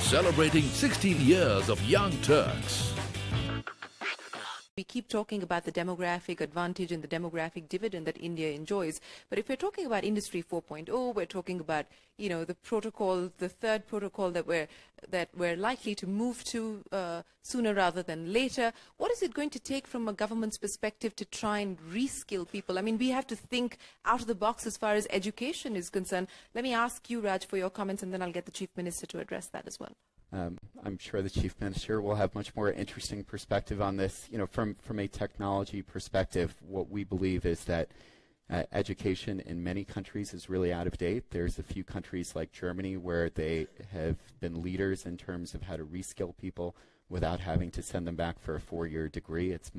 celebrating 16 years of Young Turks. We keep talking about the demographic advantage and the demographic dividend that India enjoys. But if we're talking about Industry 4.0, we're talking about, the protocol, the third protocol that we're likely to move to sooner rather than later. What is it going to take from a government's perspective to try and reskill people? I mean, we have to think out of the box as far as education is concerned. Let me ask you, Raj, for your comments, and then I'll get the Chief Minister to address that as well. I'm sure the Chief Minister will have much more interesting perspective on this. From a technology perspective, what we believe is that education in many countries is really out of date. There's a few countries like Germany where they have been leaders in terms of how to reskill people without having to send them back for a 4-year degree. It's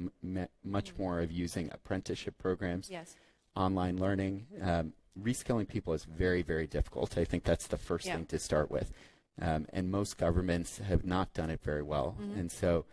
much more of using apprenticeship programs, yes, online learning. Reskilling people is very, very difficult. I think that's the first thing to start with. And most governments have not done it very well. And so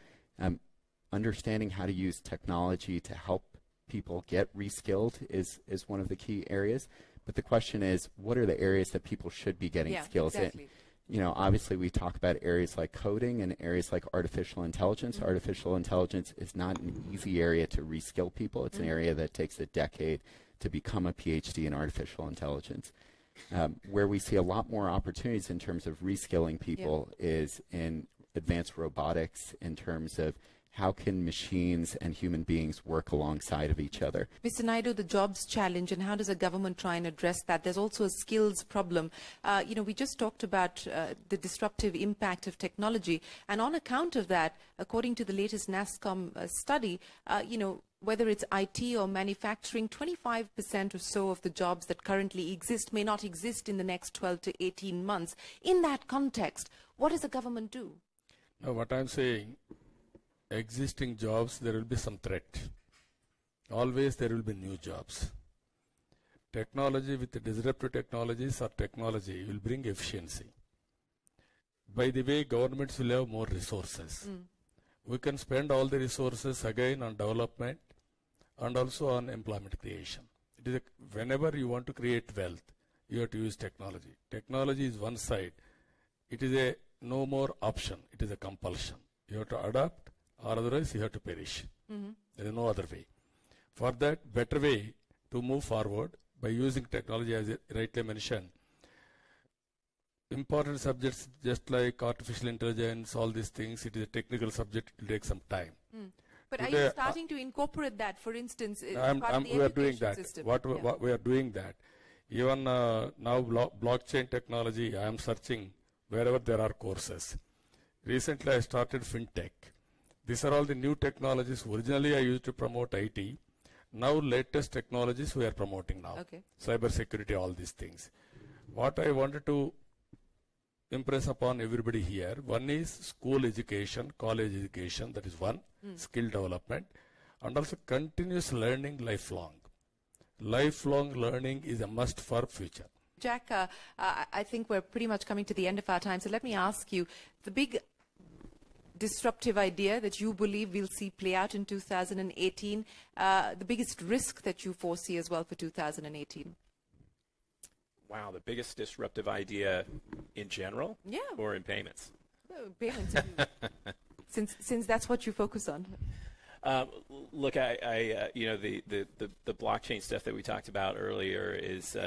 understanding how to use technology to help people get reskilled is one of the key areas. But the question is, what are the areas that people should be getting skills exactly. in? Obviously we talk about areas like coding and areas like artificial intelligence. Artificial intelligence is not an easy area to reskill people. It's an area that takes a decade to become a PhD in artificial intelligence. Where we see a lot more opportunities in terms of reskilling people is in advanced robotics, in terms of how can machines and human beings work alongside of each other. Mr. Naidu, the jobs challenge, and how does a government try and address that? There's also a skills problem. We just talked about the disruptive impact of technology, and on account of that, according to the latest NASSCOM study, whether it's IT or manufacturing, 25% or so of the jobs that currently exist may not exist in the next 12 to 18 months. In that context, what does the government do? Now, what I'm saying, existing jobs, there will be some threat. Always there will be new jobs. Technology with the disruptive technologies or technology will bring efficiency. By the way, governments will have more resources. We can spend all the resources again on development and also on employment creation. It is whenever you want to create wealth, you have to use technology. Technology is one side. It is a no more option. It is a compulsion. You have to adapt, or otherwise you have to perish. There is no other way. For that, better way to move forward by using technology, as you rightly mentioned. Important subjects just like artificial intelligence, all these things, it is a technical subject, it will take some time. But Today, are you starting to incorporate that, for instance, we are doing that. system? What we are doing that. Even now blockchain technology, I am searching wherever there are courses. Recently I started FinTech. These are all the new technologies. Originally I used to promote IT. Now latest technologies we are promoting now. Okay. Cyber security, all these things. What I wanted to impress upon everybody here, one is school education, college education, that is one, skill development, and also continuous learning lifelong. Lifelong learning is a must for future. Jack, I think we're pretty much coming to the end of our time, so let me ask you, the big disruptive idea that you believe we'll see play out in 2018, the biggest risk that you foresee as well for 2018? Wow, the biggest disruptive idea in general? Yeah. Or in payments? Payments, since that's what you focus on. Look, the blockchain stuff that we talked about earlier is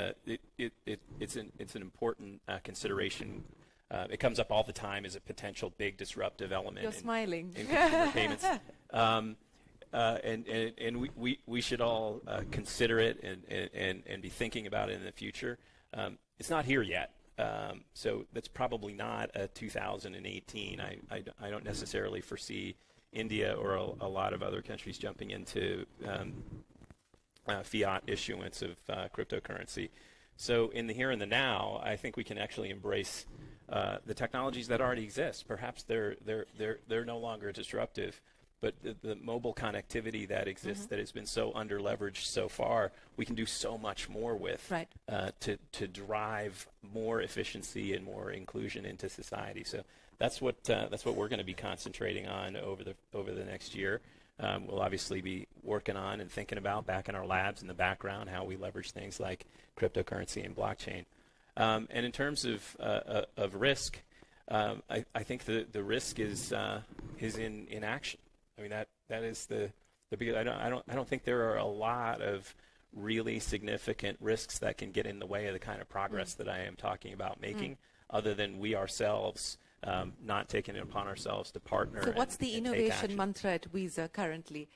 it's an important consideration. It comes up all the time as a potential big disruptive element. You're smiling. In consumer payments. And we should all consider it and be thinking about it in the future. It's not here yet, so that's probably not a 2018. I don't necessarily foresee India or a lot of other countries jumping into fiat issuance of cryptocurrency. So in the here and the now, I think we can actually embrace the technologies that already exist. Perhaps they're no longer disruptive, but the mobile connectivity that exists that has been so under-leveraged so far, we can do so much more with to drive more efficiency and more inclusion into society. So that's what we're going to be concentrating on over the next year. We'll obviously be working on and thinking about back in our labs in the background how we leverage things like cryptocurrency and blockchain. And in terms of risk, I think the risk is in action. I mean that is the biggest. I don't think there are a lot of really significant risks that can get in the way of the kind of progress that I am talking about making, other than we ourselves not taking it upon ourselves to partner. So what's the and take innovation action. mantra at Visa currently?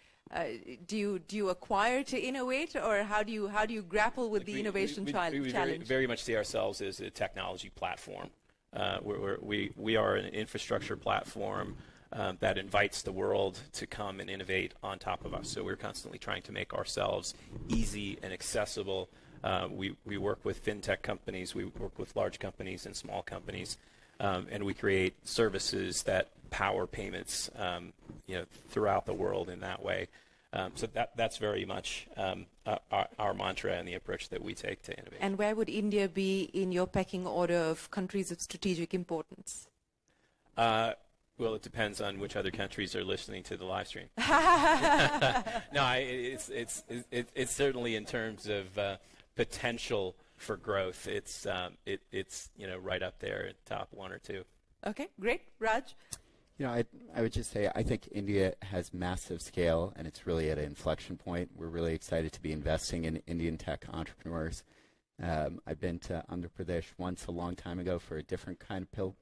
Do you acquire to innovate, or how do you grapple with the innovation challenge? Very much see ourselves as a technology platform. We are an infrastructure platform that invites the world to come and innovate on top of us. So we're constantly trying to make ourselves easy and accessible. We work with fintech companies, we work with large companies and small companies, and we create services that power payments, throughout the world in that way. So that's very much our mantra and the approach that we take to innovation. And where would India be in your pecking order of countries of strategic importance? Well, it depends on which other countries are listening to the live stream. No, it's certainly in terms of potential for growth. It's right up there, top one or two. Okay, great, Raj. I would just say I think India has massive scale, and it's really at an inflection point. We're really excited to be investing in Indian tech entrepreneurs. I've been to Andhra Pradesh once a long time ago for a different kind of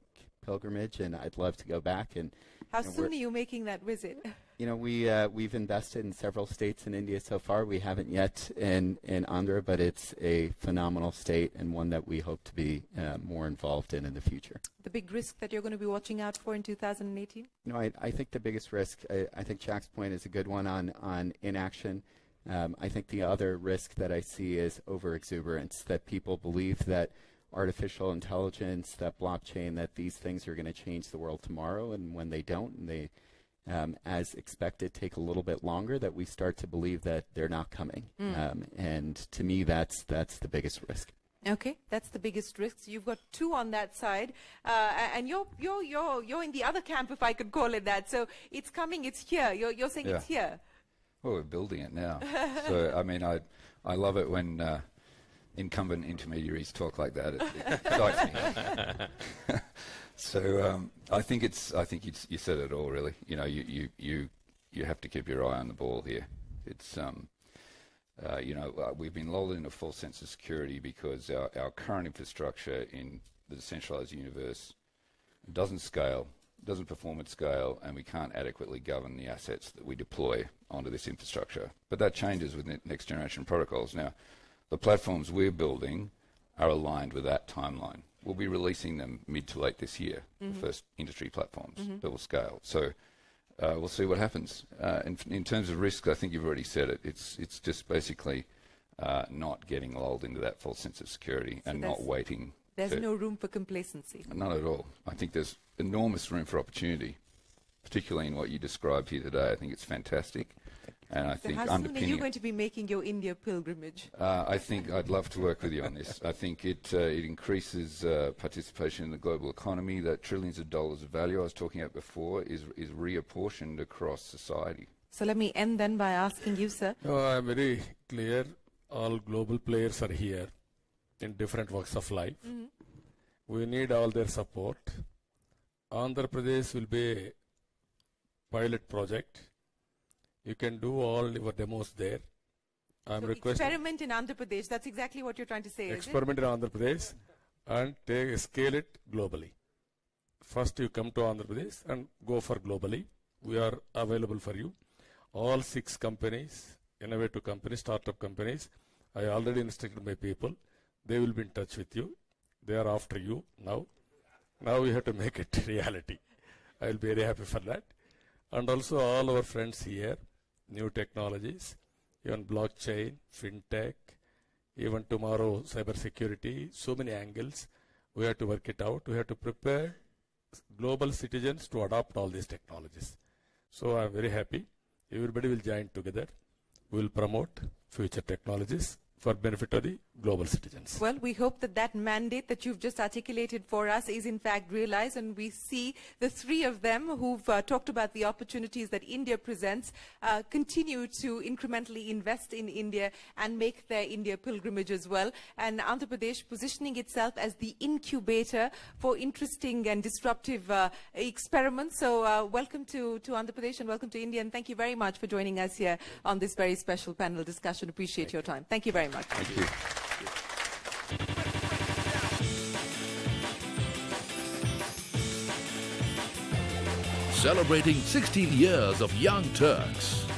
pilgrimage, and I'd love to go back. And how soon are you making that visit? We've invested in several states in India so far. We haven't yet in Andhra, but it's a phenomenal state and one that we hope to be more involved in the future. The big risk that you're going to be watching out for in 2018? I think the biggest risk, I think Jack's point is a good one on inaction. I think the other risk that I see is overexuberance, that people believe that artificial intelligence, that blockchain, that these things are going to change the world tomorrow, and when they don't, and they, as expected, take a little bit longer, that we start to believe that they're not coming. And to me, that's the biggest risk. Okay, that's the biggest risk. You've got two on that side, and you're in the other camp, if I could call it that. So it's coming, it's here. You're saying it's here. Well, we're building it now. So I mean, I love it when incumbent intermediaries talk like that. It excites me. So I think you said it all, really. You have to keep your eye on the ball here. It's we've been lulled into a false sense of security because our current infrastructure in the decentralized universe doesn't scale, doesn't perform at scale, and we can't adequately govern the assets that we deploy onto this infrastructure. But that changes with next generation protocols. Now, the platforms we're building are aligned with that timeline. We'll be releasing them mid to late this year, the first industry platforms that will scale. So we'll see what happens. In terms of risk, I think you've already said it. It's just basically not getting lulled into that false sense of security and not waiting. There's no room for complacency. Not at all. I think there's enormous room for opportunity, particularly in what you described here today. I think it's fantastic. And I think how soon are you going to be making your India pilgrimage? I think I'd love to work with you on this. I think it increases participation in the global economy. That trillions of dollars of value I was talking about before is reapportioned across society. So let me end then by asking you, sir. No, I'm very clear. All global players are here in different walks of life. We need all their support. Andhra Pradesh will be a pilot project. You can do all your demos there. I'm requesting experiment in Andhra Pradesh. That's exactly what you're trying to say. Experiment in Andhra Pradesh and scale it globally. First, you come to Andhra Pradesh and go for globally. We are available for you. All 6 companies, innovative companies, startup companies. I already instructed my people. They will be in touch with you. They are after you now. Now we have to make it reality. I will be very happy for that. And also all our friends here, new technologies, even blockchain, fintech, even tomorrow cybersecurity, so many angles. We have to work it out. We have to prepare global citizens to adopt all these technologies. So I'm very happy. Everybody will join together. We will promote future technologies for benefit of the global citizens. Well, we hope that that mandate that you've just articulated for us is in fact realized, and we see the three of them who've talked about the opportunities that India presents continue to incrementally invest in India and make their India pilgrimage as well. And Andhra Pradesh positioning itself as the incubator for interesting and disruptive experiments. So welcome to Andhra Pradesh and welcome to India, and thank you very much for joining us here on this very special panel discussion. Appreciate your time. Thank you very much. Thank you. Celebrating 16 years of Young Turks.